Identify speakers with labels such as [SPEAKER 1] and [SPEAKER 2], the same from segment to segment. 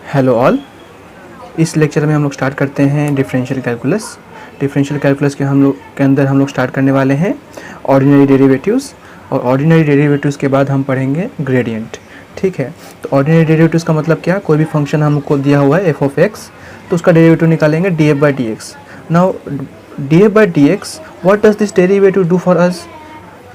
[SPEAKER 1] Hello all. इस lecture में हम लोग स्टार्ट करते हैं डिफरेंशियल कैलकुलस। डिफरेंशियल कैलकुलस के अंदर हम लोग स्टार्ट करने वाले हैं ऑर्डिनरी डेरिवेटिव्स, और ऑर्डिनरी डेरिवेटिव्स के बाद हम पढ़ेंगे ग्रेडियंट। ठीक है, तो ऑर्डिनरी डेरिवेटिव्स का मतलब क्या, कोई भी फंक्शन हमको दिया हुआ है एफ ऑफ एक्स, तो उसका डेरिवेटिव निकालेंगे D F by D x. Now D F by D x, what does this derivative do for us?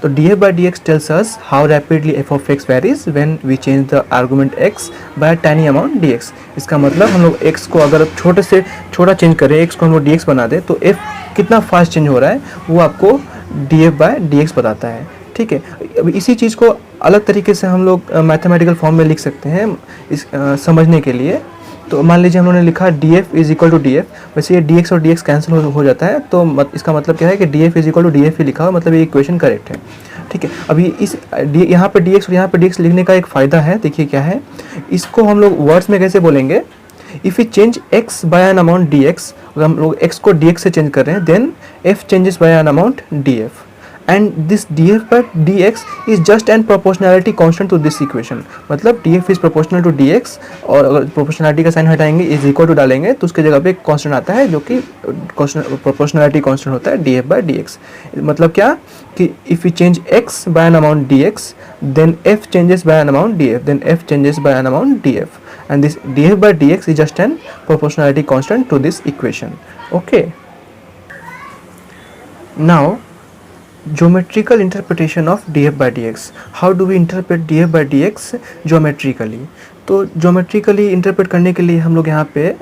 [SPEAKER 1] तो df by dx tells us how rapidly f of x varies when we change the argument x by a tiny amount dx। इसका मतलब हम लोग x को अगर छोटे से छोटा चेंज करें, x को हम लोग dx बना दें, तो f कितना फास्ट चेंज हो रहा है वो आपको df by dx बताता है। ठीक है, अब इसी चीज़ को अलग तरीके से हम लोग मैथमेटिकल फॉर्म में लिख सकते हैं इस समझने के लिए। तो मान लीजिए हम लोगों ने लिखा D F is equal to D F, वैसे ये डी एक्स और डी एक्स कैंसिल हो जाता है, तो इसका मतलब क्या है कि D F is equal to D F ही लिखा हो, मतलब ये इक्वेशन करेक्ट है। ठीक है, अभी इस यहाँ पे डी एक्स और यहाँ पे डी एक्स लिखने का एक फ़ायदा है, देखिए क्या है, इसको हम लोग वर्ड्स में कैसे बोलेंगे, if you change x by an amount d x, अगर हम लोग एक्स को डी एक्स से चेंज कर रहे हैं, then f changes by an amount d f, and this df by dx is just an proportionality constant to this equation। मतलब df is proportional to dx, और अगर proportionality का sign हटाएंगे is equal to डालेंगे तो उसके जगह पे एक कांस्टेंट आता है जो कि proportionality constant होता है df by dx। मतलब क्या कि if we change x by an amount dx, then f changes by an amount df, then f changes by an amount df, and this df by dx is just an proportionality constant to this equation। Okay, now geometrical interpretation of df by dx। how do we interpret df by dx geometrically? तो geometrically interpret करने के लिए हम लोग यहाँ पे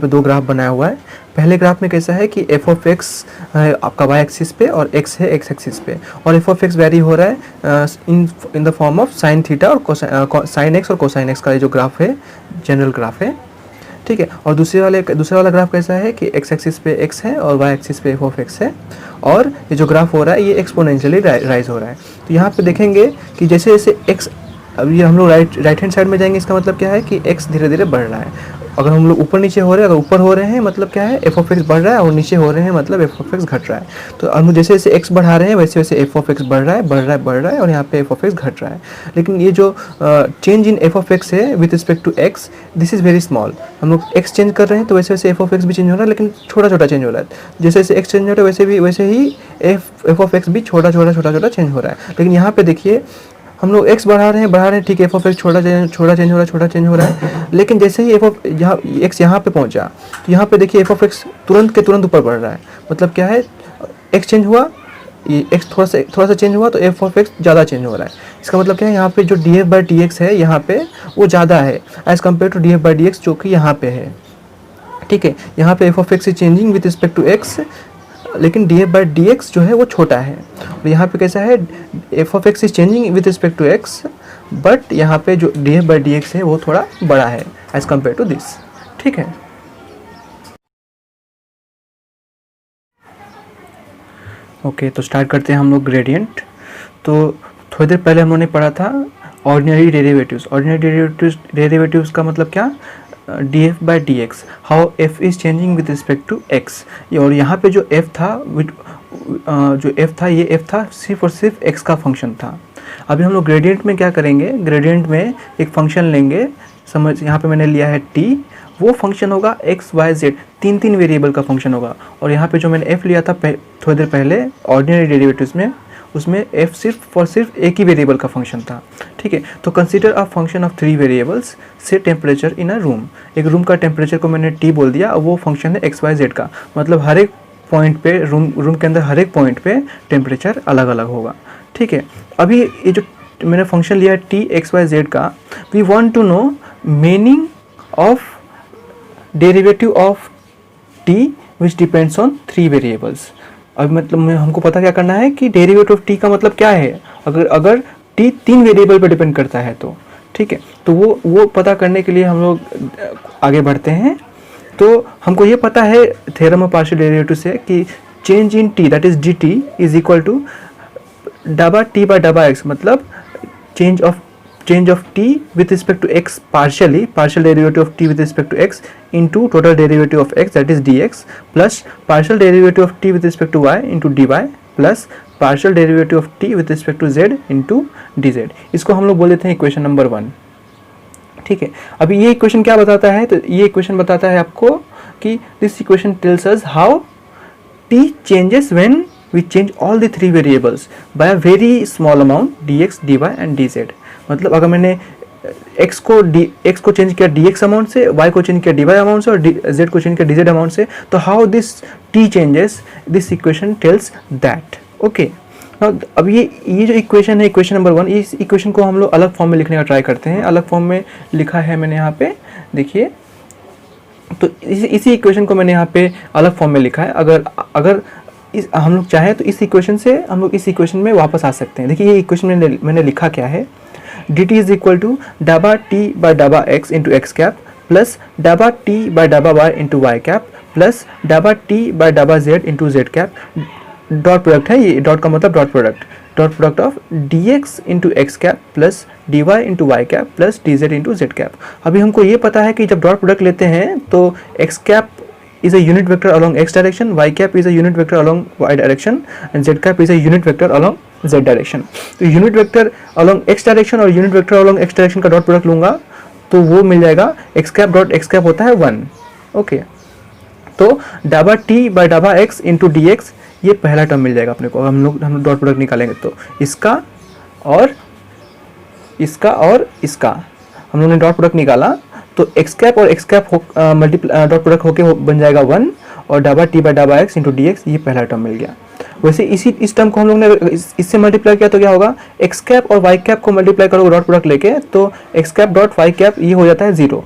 [SPEAKER 1] दो graph बनाया हुआ है। पहले ग्राफ में कैसा है कि f ऑफ x है आपका y एक्सिस पे और x है x एक्सिस पे, और f ऑफ x वेरी हो रहा है in the form of sine theta और साइन x और कोसाइन x का ये जो ग्राफ है जनरल ग्राफ है। ठीक है, और दूसरे वाला ग्राफ कैसा है कि x एक्सिस पे x है और y एक्सिस पे f ऑफ x है, और ये जो ग्राफ हो रहा है ये एक्सपोनेंशियली राइज हो रहा है। तो यहाँ पे देखेंगे कि जैसे जैसे x, अब ये हम लोग राइट हैंड साइड में जाएंगे, इसका मतलब क्या है कि x धीरे धीरे बढ़ रहा है। अगर हम लोग ऊपर नीचे हो रहे हैं, अगर ऊपर हो रहे हैं मतलब क्या है f ऑफ x बढ़ रहा है, और नीचे हो रहे हैं मतलब f ऑफ x घट रहा है। तो हम जैसे जैसे x बढ़ा रहे हैं वैसे वैसे f ऑफ x बढ़ रहा है, और यहाँ पे f ऑफ x घट रहा है। लेकिन ये जो change in f of x है with respect to x, this is very small. हम लोग x चेंज कर रहे हैं तो वैसे वैसे f ऑफ x भी चेंज हो रहा है, लेकिन छोटा छोटा चेंज हो रहा है। जैसे जैसे x चेंज हो रहा है वैसे ही f ऑफ x भी छोटा छोटा चेंज हो रहा है। लेकिन यहाँ पे देखिए हम लोग x बढ़ा रहे हैं, ठीक है, f ऑफ x छोटा चेंज हो रहा है, लेकिन जैसे ही x यहाँ पे पहुँचा तो यहाँ पे देखिए f ऑफ x तुरंत के तुरंत ऊपर बढ़ रहा है। मतलब क्या है, x चेंज हुआ, ये x थोड़ा सा चेंज हुआ तो f ऑफ x ज़्यादा चेंज हो रहा है। इसका मतलब क्या है, यहाँ पे जो df बाई dx है यहाँ पे वो ज़्यादा है as compare to df by dx जो कि यहाँ पे है। ठीक है, यहाँ पे f of x is changing with respect to x, लेकिन df बाई dx जो है वो छोटा है। और यहाँ पे कैसा है, f of x is changing with respect to x, but यहाँ पे जो df बाई dx है वो थोड़ा बड़ा है एज कम्पेयर टू दिस। ठीक है, ओके, तो स्टार्ट करते हैं हम लोग ग्रेडियंट। तो थोड़ी देर पहले हम लोगों ने पढ़ा था ऑर्डिनरी डेरिवेटिव्स। ऑर्डिनरी डेरिवेटिव्स का मतलब क्या, df by dx, how f is changing with respect to x। और यहाँ पे जो f था ये f था सिर्फ और सिर्फ x का फंक्शन था। अभी हम लोग ग्रेडियंट में क्या करेंगे, ग्रेडियंट में एक फंक्शन लेंगे, समझ यहाँ पे मैंने लिया है t, वो फंक्शन होगा x y z, तीन वेरिएबल का फंक्शन होगा। और यहाँ पे जो मैंने f लिया था थोड़ी देर पहले ऑर्डिनरी डेरिवेटिव्स में, उसमें f सिर्फ एक ही वेरिएबल का फंक्शन था। ठीक है, तो consider a function of 3 variables से टेम्परेचर इन अ रूम। एक रूम का टेम्परेचर को मैंने t बोल दिया, वो फंक्शन है x y z का, मतलब हर एक पॉइंट पे रूम के अंदर हर एक पॉइंट पे टेम्परेचर अलग अलग होगा। ठीक है, अभी ये जो मैंने फंक्शन लिया है t x y z का, we want to know meaning of derivative of t which depends on 3 variables. अब मतलब हमको पता क्या करना है कि डेरिवेटिव ऑफ t का मतलब क्या है, अगर t 3 वेरिएबल पर डिपेंड करता है तो। ठीक है, तो वो पता करने के लिए हम लोग आगे बढ़ते हैं। तो हमको ये पता है थ्योरम ऑफ पार्शियल डेरिवेटिव से कि change in t that is dt is equal to डबा t बाय डबा x, मतलब change of t with respect to x partial derivative of t with respect to x into total derivative of x that is dx, plus partial derivative of t with respect to y into dy, plus partial derivative of t with respect to z into dz। इसको हम लोग बोल देते हैं equation number 1। ठीक है। अभी ये इक्वेशन क्या बताता है, तो ये इक्वेशन बताता है आपको कि this equation tells us how t changes when we change all the three variables by a very small amount dx, dy and dz। मतलब अगर मैंने x को चेंज किया dx अमाउंट से, y को चेंज किया dy अमाउंट से और z को चेंज किया dz अमाउंट से, तो how this t changes, this equation tells that. Okay, अब ये जो इक्वेशन है, इक्वेशन नंबर 1, इस इक्वेशन को हम लोग अलग फॉर्म में लिखने का ट्राई करते हैं। अलग फॉर्म में लिखा है मैंने यहाँ पे, देखिए, तो इसी इक्वेशन को मैंने यहाँ पे अलग फॉर्म में लिखा है। अगर हम लोग चाहें तो इस इक्वेशन से हम लोग इस इक्वेशन में वापस आ सकते हैं। देखिए ये इक्वेशन मैंने लिखा क्या है, dt इज इक्वल टू डाबा t बाय डाबा x into x cap plus डाबा t बाय डाबा y into y cap plus डाबा t बाय डाबा z into Z cap. Dot product है, ये डॉट का मतलब dot product of dx into x cap plus dy into y cap plus dz into Z cap. अभी हमको ये पता है कि जब डॉट प्रोडक्ट लेते हैं तो x cap is a unit vector along x direction, y cap is a unit vector along y direction and z cap is a unit vector along z direction। तो unit vector along x direction और unit vector along x direction का dot product लूंगा तो वो मिल जाएगा x cap dot x cap होता है 1। ओके, तो डाबा t बाय डाबा x इंटू डी एक्स, ये पहला टर्म मिल जाएगा अपने को। हम लोग डॉट प्रोडक्ट निकालेंगे तो इसका और इसका हम लोगों ने डॉट प्रोडक्ट निकाला तो x कैप और x कैप डॉट प्रोडक्ट होके बन जाएगा 1 और डाबा t बाय डाबा x इंटू डी एक्स, ये पहला टर्म मिल गया। वैसे इस टर्म को हम लोग ने इससे मल्टीप्लाई किया तो क्या होगा, x कैप और y कैप को मल्टीप्लाई करोगे डॉट प्रोडक्ट लेके तो x cap dot y cap ये हो जाता है 0।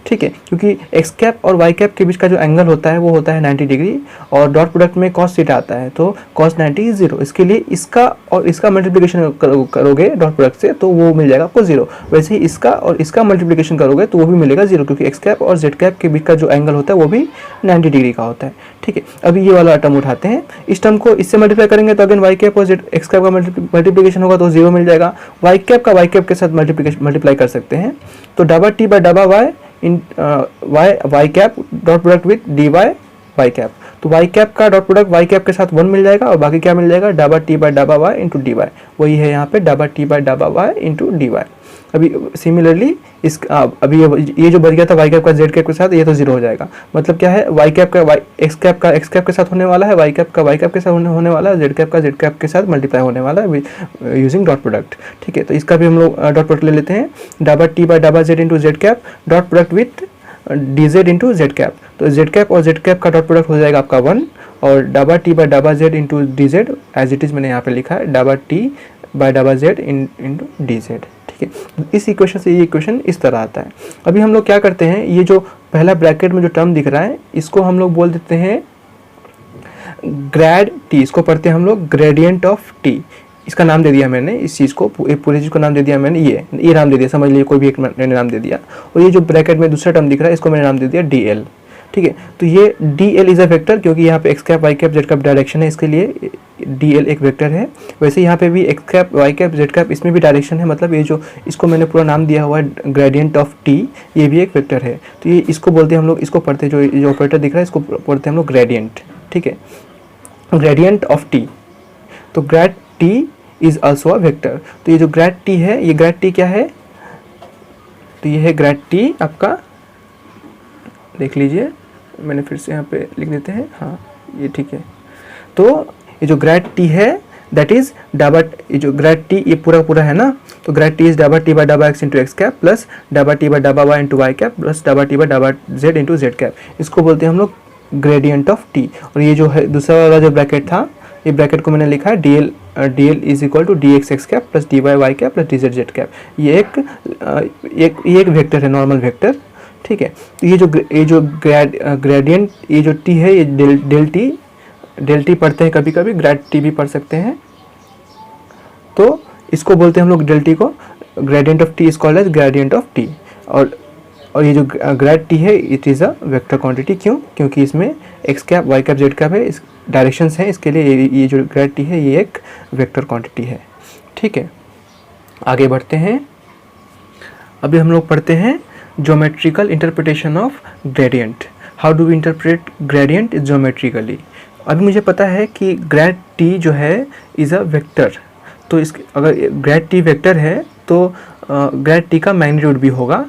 [SPEAKER 1] ठीक है, क्योंकि x कैप और y कैप के बीच का जो एंगल होता है वो होता है 90 डिग्री और डॉट प्रोडक्ट में cos थीटा आता है, तो cos 90 इज 0। इसके लिए इसका और इसका मल्टीप्लिकेशन करोगे डॉट प्रोडक्ट से तो वो मिल जाएगा आपको 0। वैसे ही इसका और इसका मल्टीप्लिकेशन करोगे तो वो भी मिलेगा 0, क्योंकि x कैप और z कैप के बीच का जो एंगल होता है वो भी 90 डिग्री का होता है। ठीक है, अभी ये वाला टर्म उठाते हैं, इस टर्म को इससे मल्टीप्लाई करेंगे तो अगेन y कैप और x कैप का मल्टीप्लिकेशन होगा तो 0 मिल जाएगा। y कैप का y कैप के साथ मल्टीप्लाई कर सकते हैं तो डाबा t बाय डाबा y in y cap dot product with d y cap, तो वाई कैप का डॉट प्रोडक्ट वाई कैप के साथ 1 मिल जाएगा और बाकी क्या मिल जाएगा, डाबा टी बाय डाबा वाई इंटू डी वाई। वही है यहाँ पे डाबा टी बाय डाबा वाई इंटू डी वाई। अभी सिमिलरली अभी ये जो बच गया था वाई कैप का जेड कैप के साथ, ये तो 0 हो जाएगा। मतलब क्या है, वाई कैप का एक्स कैप के साथ होने वाला है, वाई कैप का वाई कैप के साथ होने वाला है, जेड कैप के साथ मल्टीप्लाई होने वाला है यूजिंग डॉट प्रोडक्ट। ठीक है, तो इसका भी हम लोग डॉट प्रोडक्ट ले लेते हैं, डाबा टी बाय डाबा Z into Z cap dot product with D Z into Z cap. तो जेड कैप और जेड कैप का डॉट प्रोडक्ट हो जाएगा आपका 1 और डाबा टी बाय डाबा Z into D Z as it is मैंने यहाँ पे लिखा है डाबा टी बाय डाबा जेड इंटू डी जेड। ठीक है, इस इक्वेशन से ये इक्वेशन इस तरह आता है। अभी हम लोग क्या करते हैं, ये जो पहला ब्रैकेट में जो टर्म दिख रहा है इसको हम लोग बोल देते हैं ग्रेड टी, इसको पढ़ते हैं हम लोग ग्रेडियंट ऑफ टी। इसका नाम दे दिया मैंने, इस चीज़ को पूरी चीज़ को नाम दे दिया मैंने, ये नाम दे दिया, समझ लीजिए कोई भी एक मैंने नाम दे दिया। और ये जो ब्रैकेट में दूसरा टर्म दिख रहा है इसको मैंने नाम दे दिया डी एल। ठीक है, तो ये d l is a vector, क्योंकि यहाँ पे x cap y cap z cap direction है, इसके लिए डी एल एक वेक्टर है। वैसे यहाँ पे भी x cap y cap z cap इसमें भी डायरेक्शन है, मतलब ये जो इसको मैंने पूरा नाम दिया हुआ है ग्रेडियंट ऑफ टी, ये भी एक वेक्टर है। तो ये इसको बोलते हैं हम लोग, इसको पढ़ते हैं जो ऑपरेटर दिख रहा है इसको पढ़ते हैं हम लोग ग्रेडियंट। ठीक है, ग्रेडियंट ऑफ टी, तो grad t is also a vector. तो ये जो ग्रेड टी है, ये ग्रेड टी क्या है, तो ये है ग्रेड टी आपका, देख लीजिए मैंने फिर से यहाँ पे लिख देते हैं, हाँ ये ठीक है। तो ये जो ग्रेड टी है दैट इज डाबा, ये जो ग्रेड टी ये पूरा है ना, तो ग्रेड टी इज डाबा टी बाय डाबा x into x cap plus डाबा टी बाय डाबा y into y cap plus डाबा टी बाय डाबा जेड इंटू जेड कैप। इसको बोलते हैं हम लोग ग्रेडियंट ऑफ टी। और ये जो है दूसरा वाला जो ब्रैकेट था, ये ब्रैकेट को मैंने लिखा है d l is equal to d x x cap plus d y y cap plus d z z cap. ये एक वेक्टर है, नॉर्मल वेक्टर। ठीक है, तो ये जो ग्रेडियंट, ये जो टी है ये डेल टी पढ़ते हैं, कभी कभी ग्रेड टी भी पढ़ सकते हैं, तो इसको बोलते हैं हम लोग डेल टी को, gradient of t is called as gradient of t. और ये जो ग्रेड टी है it is a vector quantity. क्यों, क्योंकि इसमें x cap y cap z cap है, इस डायरेक्शंस हैं, इसके लिए ये जो ग्रेड टी है ये एक वेक्टर क्वांटिटी है। ठीक है, आगे बढ़ते हैं। अभी हम लोग पढ़ते हैं geometrical interpretation of gradient. How do we interpret gradient geometrically. अभी मुझे पता है कि ग्रेड टी जो है इज़ अ वेक्टर, तो इस अगर ग्रेड टी वेक्टर है तो ग्रेड टी का मैग्नीट्यूड भी होगा।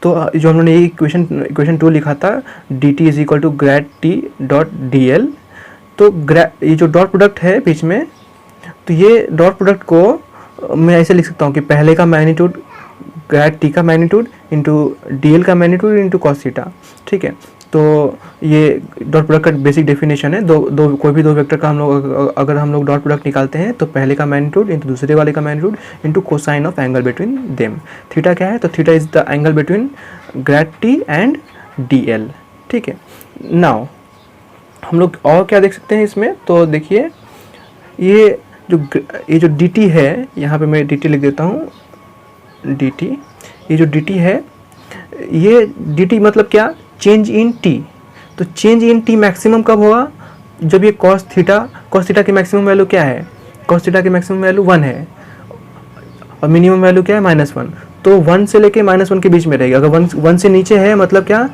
[SPEAKER 1] तो जो हमने ये इक्वेशन 2 लिखा था dt is equal to grad t dot d l, तो ये जो डॉट प्रोडक्ट है बीच में, तो ये डॉट प्रोडक्ट को मैं ऐसे लिख सकता हूँ कि पहले का मैग्नीट्यूड ग्रेड टी का मैग्नीट्यूड इंटू डी एल का मैग्नीट्यूड इंटू कॉस थीटा, ठीक है। तो ये डॉट प्रोडक्ट का बेसिक डेफिनेशन है। कोई भी दो वेक्टर का हम लोग अगर हम लोग डॉट प्रोडक्ट निकालते हैं तो पहले का मैग्नीट्यूड इंटू दूसरे वाले का magnitude into cosine of angle between them. Theta क्या है, तो theta is the angle between grade T and D L, ठीक है। नाउ हम लोग और क्या देख सकते हैं इसमें, तो देखिए ये जो डी टी है, यहाँ पे मैं डी टी लिख देता हूँ, डी टी, ये जो डी टी है, ये डी टी मतलब क्या, चेंज इन टी। तो चेंज इन टी मैक्सिमम कब होगा, जब ये कॉस थीटा की मैक्सिमम वैल्यू क्या है, कॉस थीटा की मैक्सिमम वैल्यू 1 है और मिनिमम वैल्यू क्या है -1, तो 1 से लेके -1 के बीच में रहेगी। अगर 1 से नीचे है मतलब क्या,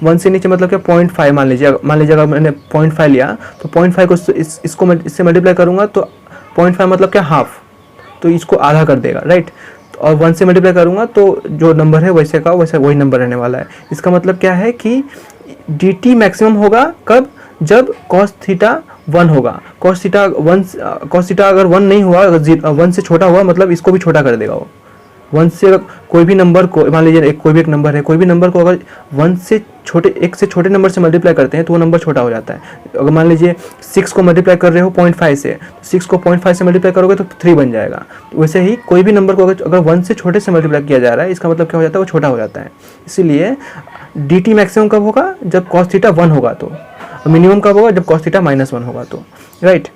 [SPEAKER 1] 1 से नीचे मतलब क्या 0.5 मान लीजिए अगर मैंने 0.5 लिया तो 0.5 को इसको इससे मल्टीप्लाई करूँगा तो 0.5 मतलब क्या हाफ, तो इसको आधा कर देगा, राइट। और 1 से मल्टीप्लाई करूँगा तो जो नंबर है वैसे का वैसे वही नंबर रहने वाला है। इसका मतलब क्या है कि डी टी मैक्सिमम होगा कब, जब कॉस थीटा 1 होगा। कॉस थीटा अगर 1 नहीं हुआ, अगर 1 से छोटा हुआ मतलब इसको भी छोटा कर देगा वो। 1 से कोई भी नंबर को, मान लीजिए कोई भी एक नंबर है, कोई भी नंबर को अगर 1 से छोटे नंबर से मल्टीप्लाई करते हैं तो वो नंबर छोटा हो जाता है। अगर मान लीजिए 6 को मल्टीप्लाई कर रहे हो 0.5 से, तो 6 को 0.5 से मल्टीप्लाई करोगे तो 3 बन जाएगा। तो वैसे ही कोई भी नंबर को अगर 1 से छोटे से मल्टीप्लाई किया जा रहा है, इसका मतलब क्या हो जाता है, वो छोटा हो जाता है। इसीलिए डी टी मैक्सिमम कब होगा, जब कॉस थीटा 1 होगा, तो मिनिमम कब होगा, जब कॉस थीटा -1 होगा, तो राइट।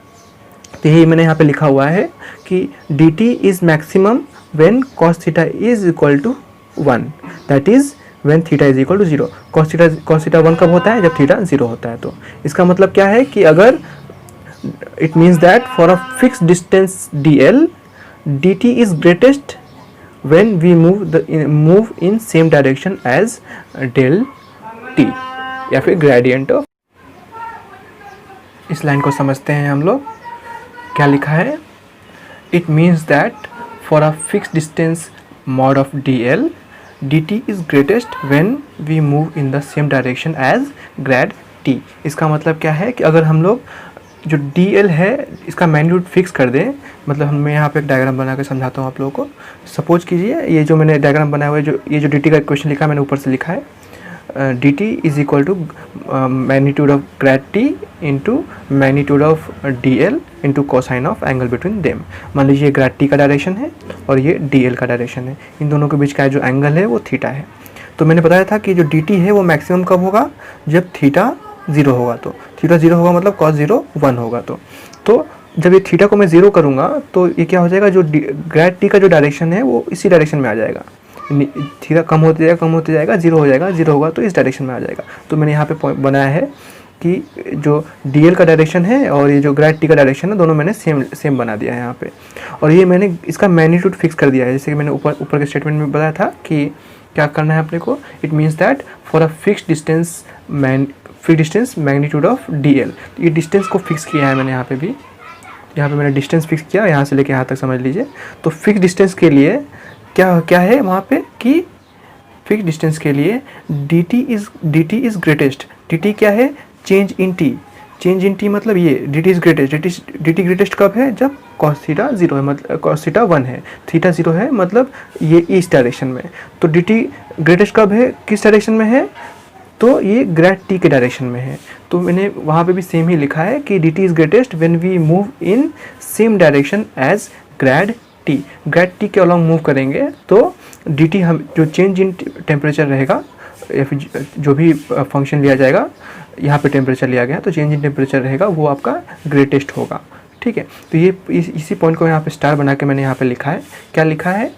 [SPEAKER 1] तो यही मैंने यहाँ पे लिखा हुआ है कि D T is maximum when cos theta is equal to 1, that is when theta is equal to 0। cos theta 1 कब होता है, जब थीटा 0 होता है। तो इसका मतलब क्या है कि अगर it means that for a fixed distance dl, dt is greatest when we move in same direction as del t, या फिर gradient of। इस लाइन को समझते हैं हम लोग, क्या लिखा है, it means that for a fixed distance mod of dl, dt is greatest when we move in the same direction as grad t। इसका मतलब क्या है कि अगर हम लोग जो dl है इसका मैग्नीट्यूड फिक्स कर दें, मतलब मैं यहाँ पे एक डायग्राम बना के समझाता हूँ आप लोगों को। सपोज कीजिए ये जो मैंने डायग्राम बनाया हुआ है, ये जो dt का इक्वेशन लिखा है मैंने ऊपर से लिखा है, dt is equal to magnitude of grad t into magnitude of dl into cosine of angle between them. मान लीजिए ग्रेड t का डायरेक्शन है और ये dl का डायरेक्शन है, इन दोनों के बीच का जो एंगल है वो थीटा है। तो मैंने बताया था कि जो dt है वो मैक्सिमम कब होगा, जब थीटा 0 होगा। तो थीटा 0 होगा मतलब cos 0 1 होगा। तो जब ये थीटा को मैं 0 करूँगा तो ये क्या हो जाएगा, जो ग्रेड t का जो डायरेक्शन है वो इसी डायरेक्शन में आ जाएगा। थीटा कम होते जाएगा 0 हो जाएगा, 0 होगा तो इस डायरेक्शन में आ जाएगा। तो मैंने यहाँ पे पॉइंट बनाया है कि जो dl का डायरेक्शन है और ये जो ग्रेड t का डायरेक्शन है दोनों मैंने सेम बना दिया है यहाँ पे। और ये मैंने इसका मैग्नीट्यूड फिक्स कर दिया है, जैसे कि मैंने ऊपर के स्टेटमेंट में बताया था कि क्या करना है अपने को। It means that for a fixed distance magnitude of dl। तो ये डिस्टेंस को फिक्स किया है मैंने यहाँ पे भी, यहाँ पे मैंने डिस्टेंस फिक्स किया, यहाँ से लेके यहाँ तक समझ लीजिए। तो फिक्स डिस्टेंस के लिए क्या है वहाँ पे कि फिक्स डिस्टेंस के लिए dt इज ग्रेटेस्ट। dt क्या है, चेंज इन t मतलब ये dt is greatest. dt greatest कब है, जब cos थीटा 0 है, मतलब cos थीटा 1 है, थीटा 0 है मतलब ये इस डायरेक्शन में। तो dt ग्रेटेस्ट कब है, किस डायरेक्शन में है, तो ये ग्रेड t के डायरेक्शन में है। तो मैंने वहाँ पे भी सेम ही लिखा है कि dt is greatest when we move in same direction as grad t। Grad t के अलॉन्ग मूव करेंगे तो dt हम जो चेंज इन टेम्परेचर रहेगा या फिर जो भी फंक्शन लिया जाएगा, यहाँ पे टेम्परेचर लिया गया तो चेंज इन टेम्परेचर रहेगा वो आपका ग्रेटेस्ट होगा, ठीक है। तो ये इसी पॉइंट को यहाँ पे स्टार बना के मैंने यहाँ पे लिखा है। क्या लिखा है,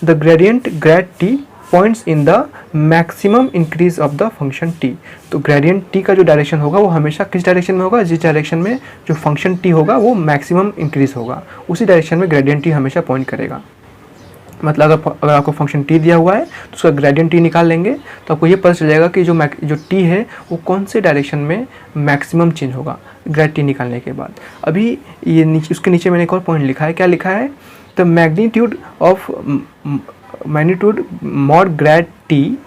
[SPEAKER 1] the gradient grade t points in the maximum increase of the function t। तो ग्रेडियंट t का जो डायरेक्शन होगा वो हमेशा किस डायरेक्शन में होगा, जिस डायरेक्शन में जो फंक्शन t होगा वो मैक्सिमम इंक्रीज होगा, उसी डायरेक्शन में ग्रेडियंट t हमेशा पॉइंट करेगा। मतलब अगर आपको फंक्शन t दिया हुआ है तो उसका ग्रेडियंट t निकाल लेंगे तो आपको ये पता चल जाएगा कि जो t है वो कौन से डायरेक्शन में मैक्सिमम चेंज होगा ग्रेड t निकालने के बाद। अभी ये उसके नीचे मैंने एक और पॉइंट लिखा है, क्या लिखा है, the magnitude of magnitude mod grad t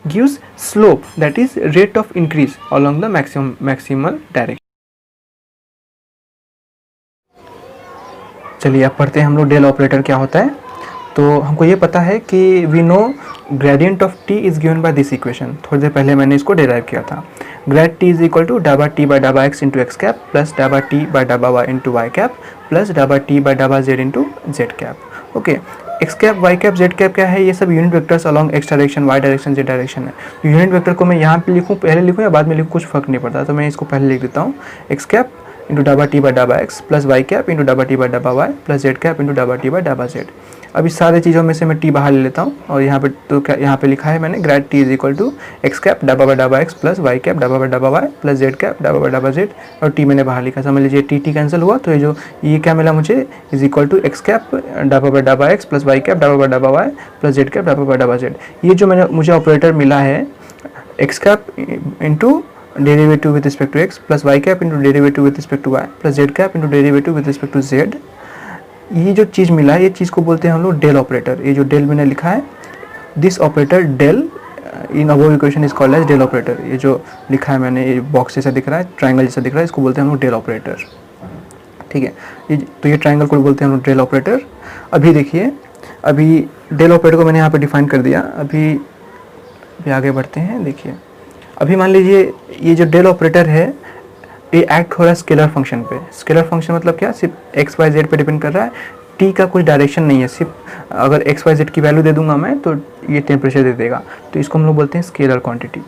[SPEAKER 1] gives slope, that is rate of increase along the maximal direction. चलिए अब पढ़ते हैं हम लोग डेल ऑपरेटर क्या होता है. तो हमको ये पता है कि we know gradient of t is given by this equation. थोड़ी देर पहले मैंने इसको डिराइव किया था. Grad t is equal to डाबा टी बाय डाबा x into x cap plus डाबा टी बाय डाबा y into y cap plus डाबा टी बाय डाबा Z into Z cap. Okay, x cap y cap z cap क्या है, ये सब unit vectors along x direction Y direction Z direction है. Unit vector को मैं यहाँ पे लिखूँ, पहले लिखूँ या बाद में लिखूँ, कुछ फर्क नहीं पड़ता. तो मैं इसको पहले लिख देता हूँ. एक्स कैप इंटू डाबा टी बाय डाबा x plus Y cap into डाबा टी बाय डाबा Y plus Z cap into डाबा टी बाय डाबा जेड. अब इस सारे चीज़ों में से मैं टी बाहर ले लेता हूँ और यहाँ पे तो क्या यहाँ पे लिखा है मैंने grad t is equal to x cap डाबा बाय डाबा एक्स प्लस वाई कैप डाबा बाय डाबा वाई प्लस जेड कैप डाबा बाय डाबा जेड और टी मैंने बाहर लिखा. समझ लीजिए टी टी कैंसिल हुआ तो ये क्या मिला मुझे, is equal to x cap डाबा बाय डाबा एक्स प्लस वाई कैप डाबा बाय डाबा वाई प्लस जेड कैप डाबा बाय डाबा जेड. ये जो मुझे ऑपरेटर मिला है x cap into derivative with respect to x plus y cap into derivative with respect to y plus z cap into derivative with respect to z. ये जो चीज़ मिला है ये चीज़ को बोलते हैं हम लोग डेल ऑपरेटर. ये जो डेल मैंने लिखा है, this operator del in above equation is called as del operator. ये जो लिखा है मैंने, ये बॉक्स जैसा दिख रहा है, ट्राइंगल जैसा दिख रहा है, इसको बोलते हैं हम लोग डेल ऑपरेटर. ठीक है, तो ये ट्राइंगल को बोलते हैं हम लोग डेल ऑपरेटर. अभी देखिए, अभी डेल ऑपरेटर को मैंने यहाँ पर डिफाइन कर दिया. अभी आगे बढ़ते हैं. देखिए अभी मान लीजिए ये जो डेल ऑपरेटर है ये एक्ट हो रहा है स्केलर फंक्शन पे. स्केलर फंक्शन मतलब क्या, सिर्फ एक्स वाई जेड पे डिपेंड कर रहा है. टी का कुछ डायरेक्शन नहीं है, सिर्फ अगर एक्स वाई जेड की वैल्यू दे दूंगा मैं तो ये टेम्परेचर दे देगा. तो इसको हम लोग बोलते हैं स्केलर क्वांटिटी.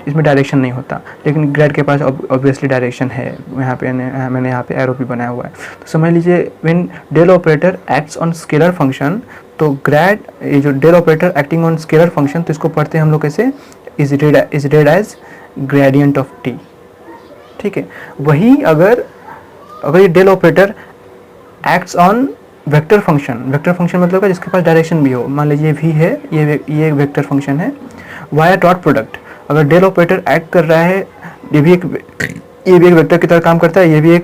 [SPEAKER 1] इसमें डायरेक्शन नहीं होता, लेकिन ग्रेड के पास ऑब्वियसली डायरेक्शन है. यहाँ पे मैंने यहाँ पे एरो भी बनाया हुआ है. तो समझ लीजिए when del operator acts on scalar function, तो ग्रेड ये जो del operator acting on scalar function, तो इसको पढ़ते हैं हम लोग कैसे, is read as gradient of t. ठीक है, वही अगर ये del operator acts on vector function, vector function मतलब का जिसके पास डायरेक्शन भी हो, मान लीजिए v है, ये एक वेक्टर फंक्शन है, वाया डॉट प्रोडक्ट. अगर डेल ऑपरेटर एक्ट कर रहा है, ये भी एक वेक्टर की तरह काम करता है, ये भी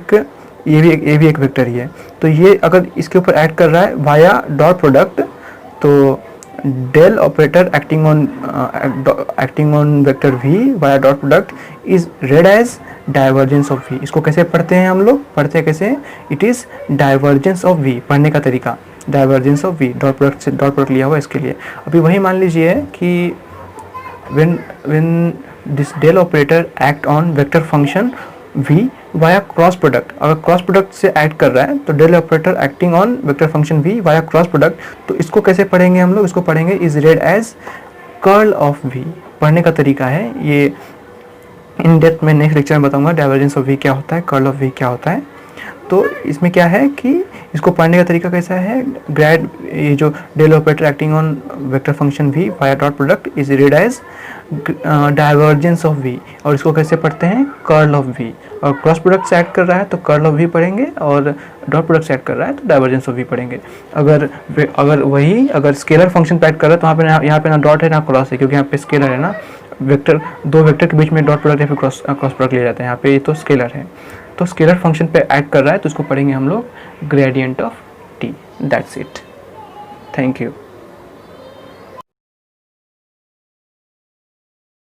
[SPEAKER 1] एक वेक्टर ही है. तो ये अगर इसके ऊपर एक्ट कर रहा है वाया डॉट प्रोडक्ट, तो del operator acting on vector v via dot product is read as divergence of v. इसको कैसे पढ़ते हैं हम लोग, पढ़ते हैं कैसे, it is divergence of v. पढ़ने का तरीका divergence of v, dot product से डॉट प्रोडक्ट लिया हुआ इसके लिए. अभी वही मान लीजिए कि when this del operator act on vector function v via cross product, अगर क्रॉस प्रोडक्ट से एक्ट कर रहा है तो del operator acting on vector function v via cross product, तो इसको कैसे पढ़ेंगे हम लोग, इसको पढ़ेंगे is read as curl of v. पढ़ने का तरीका है ये, इन डेप्थ में नेक्स्ट लेक्चर में बताऊंगा डाइवर्जेंस ऑफ v क्या होता है, कर्ल ऑफ v क्या होता है. तो इसमें क्या है कि इसको पढ़ने का तरीका कैसा है, ग्रेड ये जो del operator acting on vector function v via dot product is read as divergence of v, और इसको कैसे पढ़ते हैं, कर्ल ऑफ v. और क्रॉस प्रोडक्ट से एक्ट कर रहा है तो कर्ल ऑफ v पढ़ेंगे, और डॉट प्रोडक्ट से एक्ट कर रहा है तो डाइवर्जेंस ऑफ v पढ़ेंगे. अगर स्केलर फंक्शन पे एक्ट कर रहा है तो यहाँ पे ना डॉट है ना क्रॉस है, क्योंकि यहाँ पे स्केलर है ना, वेक्टर दो वेक्टर के बीच में डॉट प्रोडक्ट या फिर क्रॉस प्रोडक्ट ले जाते हैं. यहाँ पे तो स्केलर है, तो स्केलर फंक्शन पे एक्ट कर रहा है तो इसको पढ़ेंगे हम लोग gradient of t. That's it. Thank you.